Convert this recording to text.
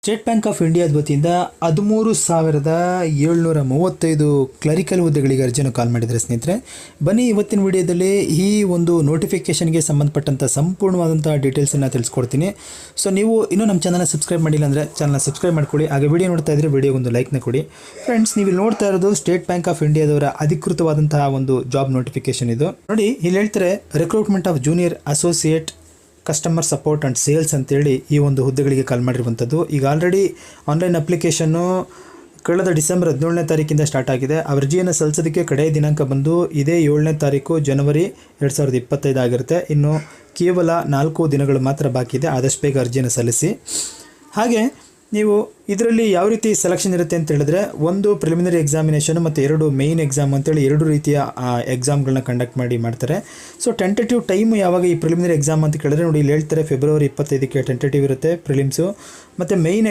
State bank of ಇಂಡಿಯಾದ ವತಿಯಿಂದ 13,735 clerical ಹುದ್ದೆಗಳಿಗೆ ಅರ್ಜಿಯನ್ನು ಕಾಲ್ ಮಾಡಿದರೆ ಸ್ನೇಹಿತರೆ. ಬನ್ನಿ ಇವತ್ತಿನ ವಿಡಿಯೋದಲ್ಲಿ ಈ ಒಂದು ನೋಟಿಫಿಕೇಷನ್ಗೆ ಸಂಬಂಧಪಟ್ಟಂಥ ಸಂಪೂರ್ಣವಾದಂಥ ಡೀಟೇಲ್ಸನ್ನು ತಿಳಿಸ್ಕೊಡ್ತೀನಿ. ಸೊ ನೀವು ಇನ್ನೂ ನಮ್ಮ ಚಾನಲ್ನ ಸಬ್ಸ್ಕ್ರೈಬ್ ಮಾಡಿಲ್ಲ ಅಂದರೆ ಚಾನಲ್ನ ಸಬ್ಸ್ಕ್ರೈಬ್ ಮಾಡ್ಕೊಳ್ಳಿ. ಹಾಗೆ ವಿಡಿಯೋ ನೋಡ್ತಾ ಇದ್ದರೆ ವಿಡಿಯೋಗೊಂದು ಲೈಕ್ನ ಕೊಡಿ. ಫ್ರೆಂಡ್ಸ್, ನೀವು ನೋಡ್ತಾ ಇರೋದು ಸ್ಟೇಟ್ ಬ್ಯಾಂಕ್ ಆಫ್ ಇಂಡಿಯಾದವರ ಅಧಿಕೃತವಾದಂತಹ ಒಂದು ಜಾಬ್ ನೋಟಿಫಿಕೇಷನ್ ಇದು. ನೋಡಿ, ಇಲ್ಲಿ ಹೇಳ್ತಾರೆ recruitment of junior associate customer support and sales ಅಂತೇಳಿ ಈ ಒಂದು ಹುದ್ದೆಗಳಿಗೆ ಕಾಲ್ ಮಾಡಿರುವಂಥದ್ದು. ಈಗ ಆಲ್ರೆಡಿ ಆನ್ಲೈನ್ ಅಪ್ಲಿಕೇಶನ್ನು ಕಳೆದ ಡಿಸೆಂಬರ್ 17ನೇ ತಾರೀಕಿಂದ ಸ್ಟಾರ್ಟ್ ಆಗಿದೆ. ಅರ್ಜಿಯನ್ನು ಸಲ್ಲಿಸೋದಕ್ಕೆ ಕಡೆಯ ದಿನಾಂಕ ಬಂದು ಇದೇ 7ನೇ ತಾರೀಕು ಜನವರಿ 2025 ಆಗಿರುತ್ತೆ. ಇನ್ನು ಕೇವಲ 4 ದಿನಗಳು ಮಾತ್ರ ಬಾಕಿ ಇದೆ. ಆದಷ್ಟು ಬೇಗ ಅರ್ಜಿಯನ್ನು ಸಲ್ಲಿಸಿ. ಹಾಗೆ ನೀವು ಇದರಲ್ಲಿ ಯಾವ ರೀತಿ ಸೆಲೆಕ್ಷನ್ ಇರುತ್ತೆ ಅಂತ ಹೇಳಿದ್ರೆ, ಒಂದು ಪ್ರಿಲಿಮಿನರಿ ಎಕ್ಸಾಮಿನೇಷನ್ ಮತ್ತು 2 ಮೇಯ್ನ್ ಎಕ್ಸಾಮ್ ಅಂತೇಳಿ 2 ರೀತಿಯ ಎಕ್ಸಾಮ್ಗಳನ್ನ ಕಂಡಕ್ಟ್ ಮಾಡ್ತಾರೆ. ಸೊ ಟೆಂಟೇಟಿವ್ ಟೈಮ್ ಯಾವಾಗ ಈ ಪ್ರಿಲಿಮಿನರಿ ಎಕ್ಸಾಮ್ ಅಂತ ಕೇಳಿದ್ರೆ ನೋಡಿ, ಇಲ್ಲಿ ಹೇಳ್ತಾರೆ ಫೆಬ್ರವರಿ 25ಕ್ಕೆ ಟೆಂಟೇಟಿವ್ ಇರುತ್ತೆ ಪ್ರಿಲಿಮ್ಸು, ಮತ್ತು ಮೇಯ್ನ್